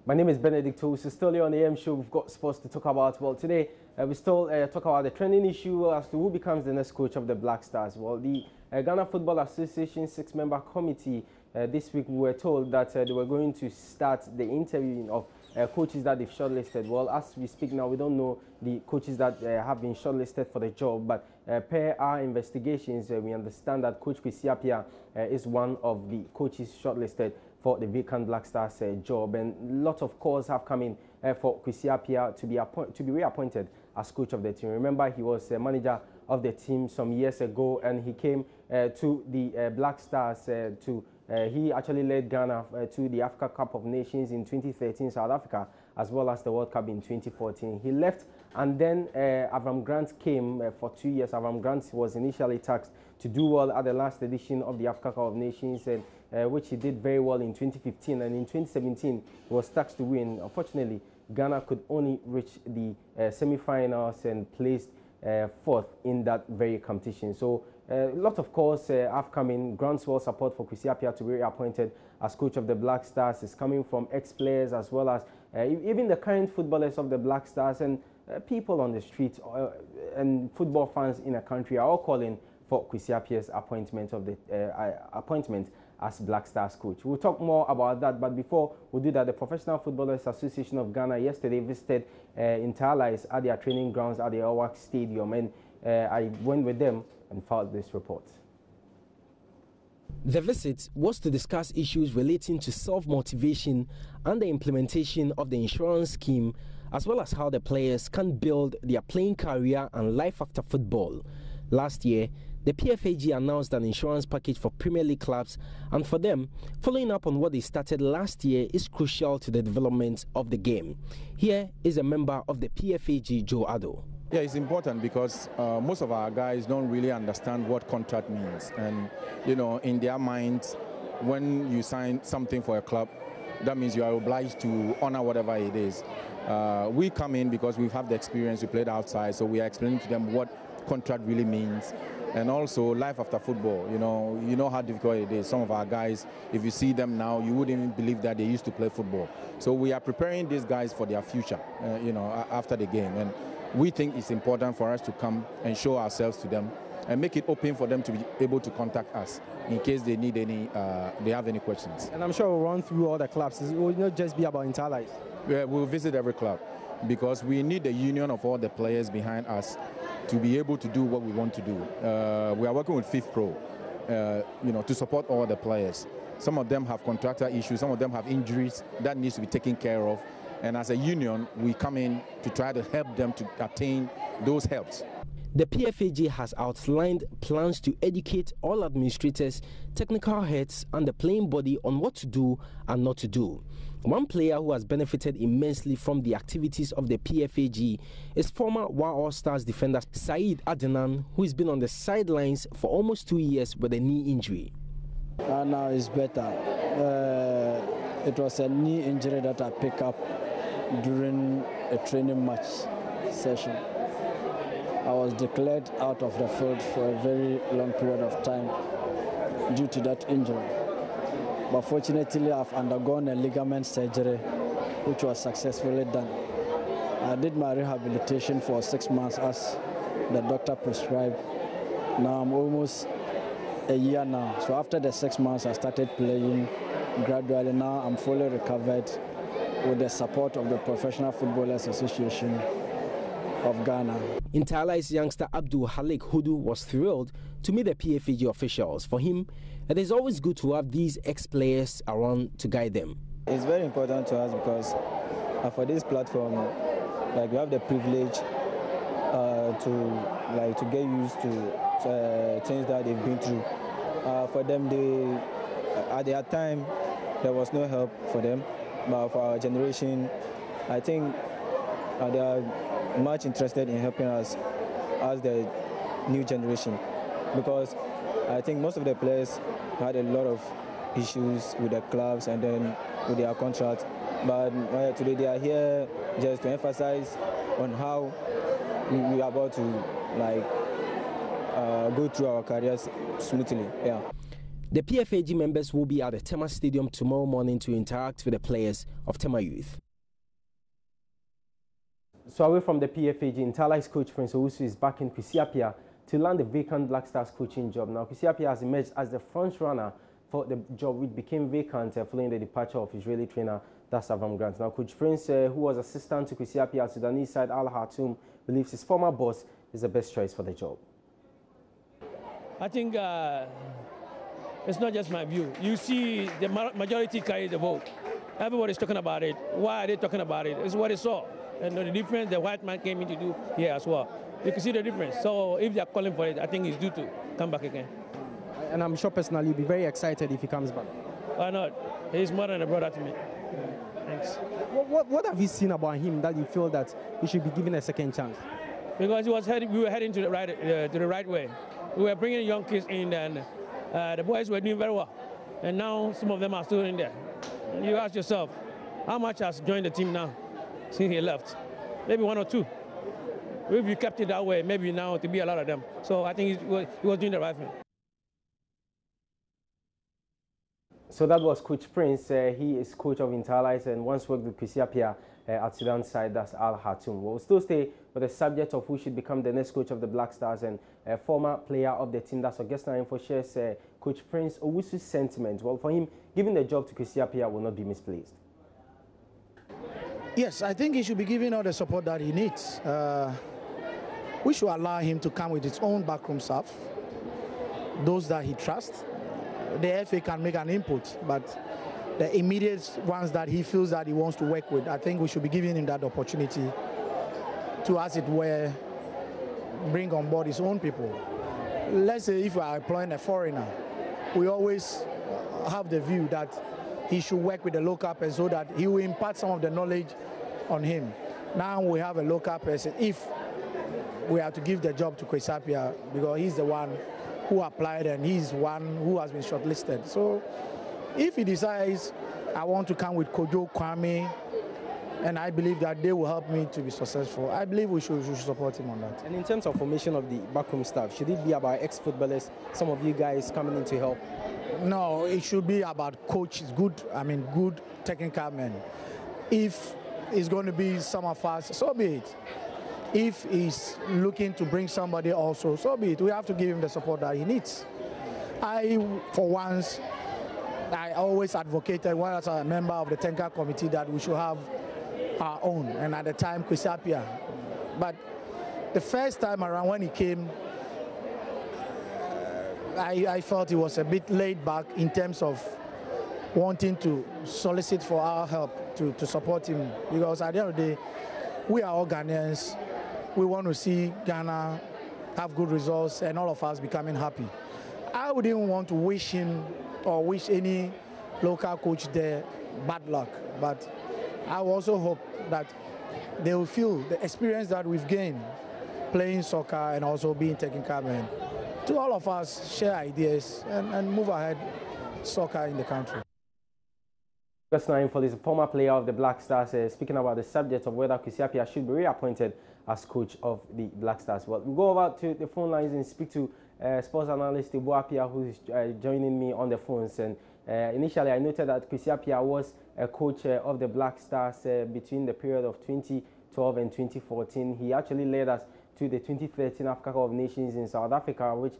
My name is Benedict. We're still here on the AM show. We've got sports to talk about. Well, today we still talk about the trending issue as to who becomes the next coach of the Black Stars. Well, the Ghana Football Association 6-member committee this week we were told that they were going to start the interviewing of coaches that they've shortlisted. Well, as we speak now, we don't know the coaches that have been shortlisted for the job, but per our investigations, we understand that Coach Kwesi Appiah is one of the coaches shortlisted for the vacant Black Stars job, and lots of calls have come in for Kwesi Appiah to be reappointed as coach of the team. Remember, he was manager of the team some years ago, and he came to the Black Stars he actually led Ghana to the Africa Cup of Nations in 2013, South Africa, as well as the World Cup in 2014. He left, and then Avram Grant came for 2 years. Avram Grant was initially tasked to do well at the last edition of the Africa Cup of Nations, which he did very well in 2015. And in 2017, he was tasked to win. Unfortunately, Ghana could only reach the semi-finals and placed fourth in that very competition. So a lot of calls have come in. Groundswell support for Kwesi Appiah to be reappointed as coach of the Black Stars is coming from ex-players as well as even the current footballers of the Black Stars, and people on the street and football fans in the country are all calling for Kwesi Appiah's appointment as Black Stars coach. We'll talk more about that, but before we do that, the Professional Footballers Association of Ghana yesterday visited Interlice at their training grounds at the Wak Stadium, and I went with them and filed this report. The visit was to discuss issues relating to self-motivation and the implementation of the insurance scheme, as well as how the players can build their playing career and life after football. Last year, the PFAG announced an insurance package for Premier League clubs, and for them, following up on what they started last year is crucial to the development of the game. Here is a member of the PFAG, Joe Addo. Yeah, it's important because most of our guys don't really understand what contract means. And, you know, in their minds, when you sign something for a club, that means you are obliged to honor whatever it is. We come in because we have the experience, we played outside, so we are explaining to them what contract really means. And also life after football, you know how difficult it is. Some of our guys, if you see them now, you wouldn't even believe that they used to play football. So we are preparing these guys for their future, after the game. And we think it's important for us to come and show ourselves to them and make it open for them to be able to contact us in case they need they have any questions. And I'm sure we'll run through all the clubs. It will not just be about Interlife. Yeah, we'll visit every club because we need the union of all the players behind us to be able to do what we want to do. We are working with Fifth Pro, to support all the players. Some of them have contractor issues, some of them have injuries that needs to be taken care of. And as a union, we come in to try to help them to attain those helps. The PFAG has outlined plans to educate all administrators, technical heads, and the playing body on what to do and not to do. One player who has benefited immensely from the activities of the PFAG is former Wak Stars defender Saeed Adnan, who has been on the sidelines for almost 2 years with a knee injury. Now it's better. It was a knee injury that I picked up during a training match session. I was declared out of the field for a very long period of time due to that injury. But fortunately, I've undergone a ligament surgery, which was successfully done. I did my rehabilitation for 6 months as the doctor prescribed. Now I'm almost a year now. So after the 6 months, I started playing gradually. Now I'm fully recovered with the support of the Professional Footballers Association of Ghana. Interlice youngster Abdul Halik Hudu was thrilled to meet the PFAG officials. For him, it is always good to have these ex-players around to guide them. It's very important to us because for this platform, we have the privilege to get used to things that they've been through. For them, at their time, there was no help for them. But for our generation, I think they are much interested in helping us as the new generation, because I think most of the players had a lot of issues with the clubs and then with their contracts. But today they are here just to emphasize on how we are about to go through our careers smoothly. Yeah. The PFAG members will be at the Tema Stadium tomorrow morning to interact with the players of Tema Youth. So away from the PFAG, Interlice coach Prince Owusu is back in Kwesi Appiah to land the vacant Black Stars coaching job. Now, Kwesi Appiah has emerged as the front runner for the job, which became vacant following the departure of Israeli trainer Savam Grant. Now, Coach Prince, who was assistant to Kwesi Appiah Sudanese side Al Khartoum, believes his former boss is the best choice for the job. I think it's not just my view. You see, the majority carry the vote. Everybody's talking about it. Why are they talking about it? It's what they saw. And the difference the white man came in to do here as well. You can see the difference. So if they're calling for it, I think it's due to come back again. And I'm sure personally you'll be very excited if he comes back. Why not? He's more than a brother to me. Thanks. What have you seen about him that you feel that he should be given a second chance? Because we were heading to the right way. We were bringing young kids in, and the boys were doing very well. And now some of them are still in there. You ask yourself, how much has joined the team now since he left? Maybe one or two. If you kept it that way, maybe now it will be a lot of them. So I think he was doing the right thing. So that was Coach Prince. He is coach of Interlice and once worked with Kwesi Appiah at Sudan side, that's Al Khartoum. We'll still stay with the subject of who should become the next coach of the Black Stars, and former player of the team, that's Augustin Info, shares Coach Prince Owusu's sentiment. Well, for him, giving the job to Kwesi Appiah will not be misplaced. Yes, I think he should be given all the support that he needs. We should allow him to come with his own backroom staff, those that he trusts. The FA can make an input, but the immediate ones that he feels that he wants to work with, I think we should be giving him that opportunity to, as it were, bring on board his own people. Let's say if we are employing a foreigner, we always have the view that he should work with the local person so that he will impart some of the knowledge on him. Now we have a local person. If we are to give the job to Kwesi Appiah, because he's the one who applied and he's one who has been shortlisted. So if he decides, I want to come with Kojo, Kwame, and I believe that they will help me to be successful, I believe we should support him on that. And in terms of formation of the backroom staff, should it be about ex-footballers, some of you guys coming in to help? No, it should be about coaches, good technical men. If it's going to be some of us, so be it. If he's looking to bring somebody also, so be it. We have to give him the support that he needs. For once, I always advocated, when as a member of the technical committee, that we should have our own, and at the time, Kwesi Appiah. But the first time around when he came, I felt he was a bit laid back in terms of wanting to solicit for our help to support him, because at the end of the day, we are all Ghanaians. We want to see Ghana have good results and all of us becoming happy. I wouldn't want to wish him or wish any local coach there bad luck, but I also hope that they will feel the experience that we've gained playing soccer and also being technical men. To all of us, share ideas and move ahead soccer in the country. Just now, for this former player of the Black Stars, speaking about the subject of whether Kwesi Appiah should be reappointed as coach of the Black Stars. Well, we'll go over to the phone lines and speak to sports analyst Ibu Appiah, who is joining me on the phones. And initially, I noted that Kwesi Appiah was a coach of the Black Stars between the period of 2012 and 2014. He actually led us to the 2013 Africa Cup of Nations in South Africa, which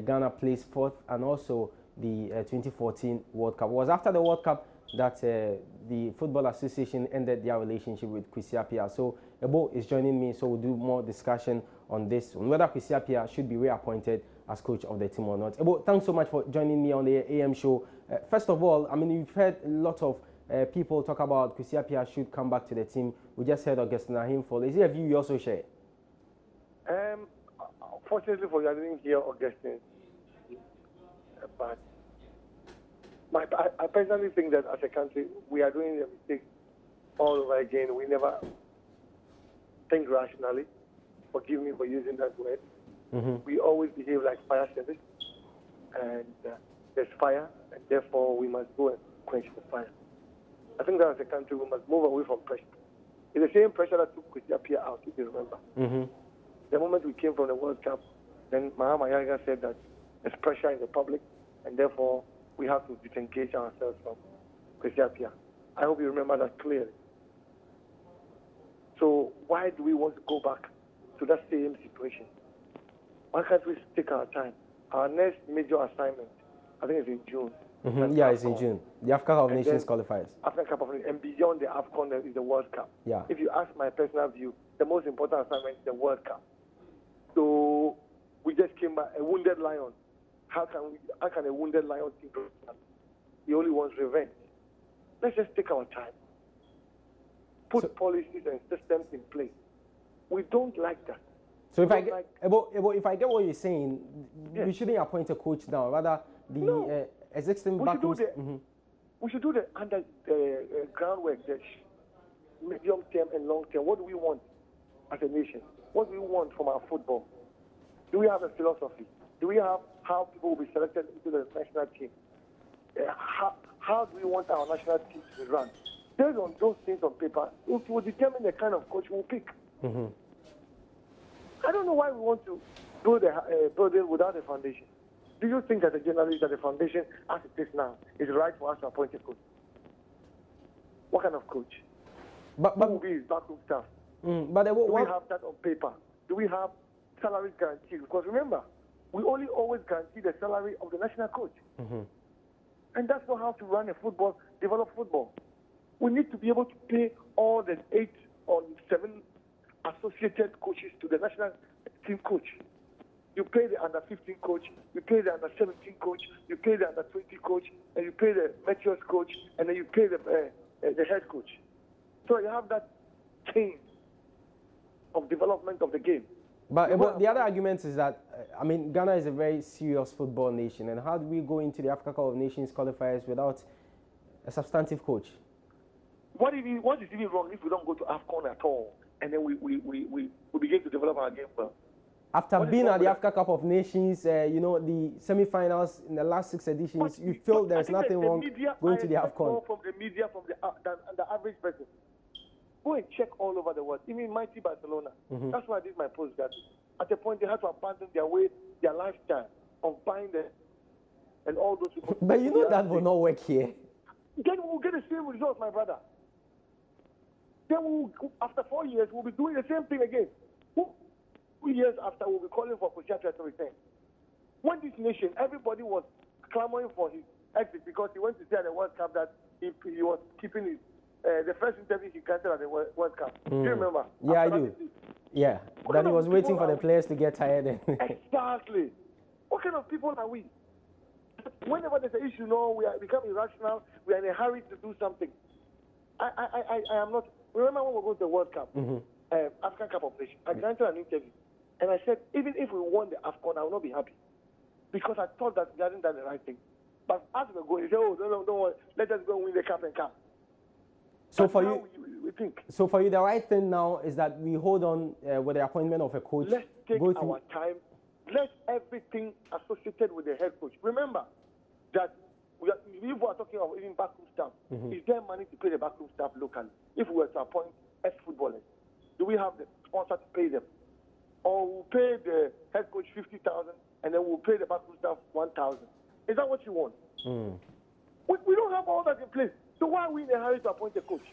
Ghana placed fourth, and also the 2014 World Cup. It was after the World Cup that the Football Association ended their relationship with Kwesi Appiah. So Ebo is joining me, so we'll do more discussion on this, on whether Kwesi Appiah should be reappointed as coach of the team or not. Ebo, thanks so much for joining me on the AM show. First of all, I mean, you've heard a lot of people talk about Kwesi Appiah should come back to the team. We just heard Augustin Ahimfo. Is it a view you also share? Fortunately for you, I didn't hear Augustin, but I personally think that as a country, we are doing a mistake all over again. We never think rationally. Forgive me for using that word. We always behave like fire service, and there's fire, and therefore we must go and quench the fire. I think that as a country, we must move away from pressure. It's the same pressure that took Kwesi Appiah out, if you remember. The moment we came from the World Cup, then Mahama Yaga said that there's pressure in the public, and therefore we have to disengage ourselves from Kwesi. I hope you remember that clearly. So why do we want to go back to that same situation? Why can't we take our time? Our next major assignment, I think, is in June. Yeah, it's in June. The Africa Cup of Nations qualifiers. Africa Cup of Nations, and beyond the AFCON is the World Cup. Yeah. If you ask my personal view, the most important assignment is the World Cup. So we just came back, a wounded lion. How can a wounded lion think of that? He only wants revenge. Let's just take our time. Put policies and systems in place. We don't like that. So if I get, if I get what you're saying, we shouldn't appoint a coach now. Rather, the existing backroom. We should do the under groundwork, the medium term and long term. What do we want as a nation? What do we want from our football? Do we have a philosophy? Do we have how people will be selected into the national team? How do we want our national team to be run? Based on those things on paper, it will determine the kind of coach we'll pick. I don't know why we want to build a building without a foundation. Do you think, as a journalist, that the foundation, as it is now, is right for us to appoint a coach? What kind of coach? But who will be his backroom staff? Do we have that on paper? Do we have salaries guaranteed? Because remember, we only always guarantee the salary of the national coach. And that's not how to run a football, develop football. We need to be able to pay all the 8 or 7 associated coaches to the national team coach. You pay the under-15 coach, you pay the under-17 coach, you pay the under-20 coach, and you pay the matures coach, and then you pay the head coach. So you have that chain of development of the game. But the other argument is that, I mean, Ghana is a very serious football nation, and how do we go into the Africa Cup of Nations qualifiers without a substantive coach? What is even wrong if we don't go to AFCON at all, and then we begin to develop our game well? After being at the Africa Cup of Nations, you know, the semi-finals in the last 6 editions, you feel there's nothing wrong going to the AFCON. From the media, from the average person. Go and check all over the world, even mighty Barcelona. That's why I did my post that at a point they had to abandon their lifestyle of buying and all those people. But you know that will not work here. Then we'll get the same results, my brother. Then after 4 years, we'll be doing the same thing again. 2 years after, we'll be calling for Kwesi to return. When this nation, everybody was clamoring for his exit because he went to say at the World Cup that he was keeping his the first interview he granted at the World Cup. Do you remember? Yeah, I do. Yeah, that he was waiting for the players to get tired. Exactly. What kind of people are we? Whenever there's an issue, we are becoming irrational. We are in a hurry to do something. I am not. Remember when we go to the World Cup, African Cup of Nations? I granted an interview, and I said, even if we won the AFCON, I will not be happy because I thought that we hadn't done the right thing. But as we go, he said, "Oh, no, don't worry. Let us go win the cup and cup." So for you, so for you, the right thing now is that we hold on with the appointment of a coach. Let's take our time. Let everything associated with the head coach. Remember that we are talking of even backroom staff. Is there money to pay the backroom staff locally? If we were to appoint ex-footballers, do we have the sponsor to pay them, or we'll pay the head coach 50,000 and then we'll pay the backroom staff 1,000? Is that what you want? We don't have all that in place. So why are we in a hurry to appoint a coach?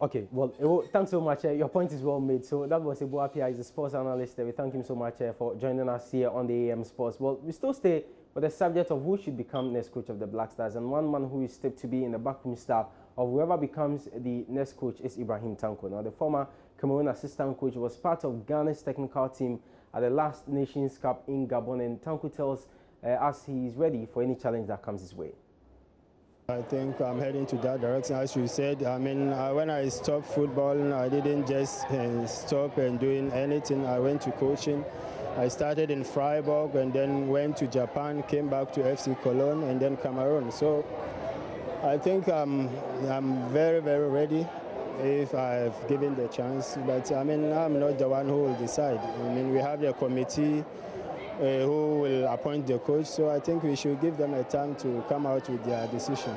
Okay, well, thanks so much. Your point is well made. So that was Ebu Apia, he's a sports analyst. We thank him so much for joining us here on the AM Sports. Well, we still stay with the subject of who should become next coach of the Black Stars. And one man who is tipped to be in the backroom staff of whoever becomes the next coach is Ibrahim Tanko. Now, the former Cameroon assistant coach was part of Ghana's technical team at the last Nations Cup in Gabon. And Tanko tells us he is ready for any challenge that comes his way. I think I'm heading to that direction, as you said. I mean, when I stopped football, I didn't just stop and doing anything. I went to coaching. I started in Freiburg and then went to Japan, came back to FC Cologne and then Cameroon. So I think I'm very, very ready if I've given the chance. But I mean, I'm not the one who will decide. I mean, we have a committee who will appoint the coach, so I think we should give them a time to come out with their decision.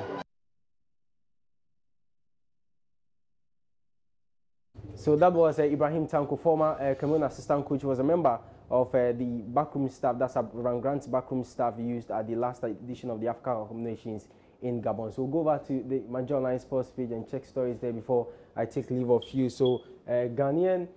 So that was Ibrahim Tanko, former Cameroon assistant coach, who was a member of the backroom staff, that's Ram Grant's backroom staff used at the last edition of the Africa Cup of Nations in Gabon. So we'll go over to the Major Online Sports page and check stories there before I take leave of you. So Ghanaian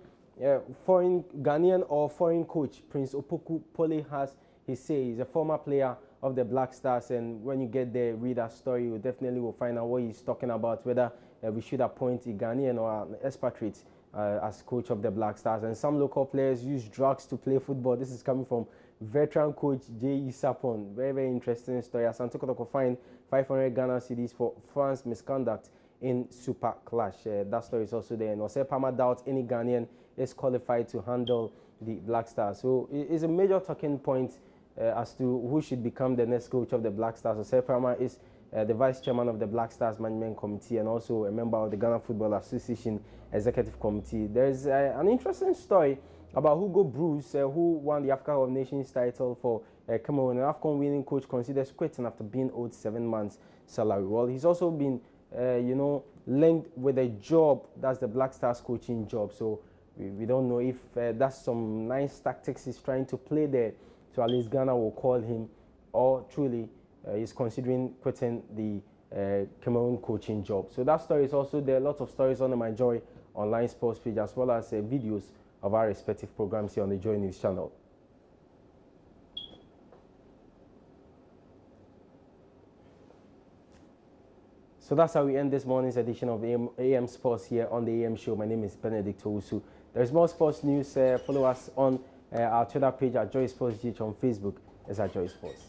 or foreign coach Prince Opoku Pole has his say. He's a former player of the Black Stars, and when you get there, read that story, you definitely will find out what he's talking about, whether we should appoint a Ghanaian or an expatriate as coach of the Black Stars. And some local players use drugs to play football. This is coming from veteran coach J.E. Sapon. Very, very interesting story. Asante Kotoko fined 500 Ghana cedis for fans' misconduct in Super Clash. That story is also there. And Ose Palmer doubts any Ghanaian is qualified to handle the Black Stars. So it's a major talking point as to who should become the next coach of the Black Stars. Ose Palmer is the vice chairman of the Black Stars Management Committee and also a member of the Ghana Football Association Executive Committee. There's an interesting story about Hugo Bruce, who won the Africa Cup of Nations title for Cameroon. An AFCON winning coach considers quitting after being owed 7 months' salary. Well, he's also been, linked with a job, that's the Black Stars coaching job. So we don't know if that's some nice tactics he's trying to play there. So at least Ghana will call him, or truly he's considering quitting the Cameroon coaching job. So that story is also there. Lots of stories on the My Joy Online Sports page, as well as videos of our respective programs here on the Joy News channel. So that's how we end this morning's edition of AM Sports here on the AM Show. My name is Benedict Owusu. There's more sports news. Follow us on our Twitter page at Joy Sports GH, on Facebook as at Joy Sports.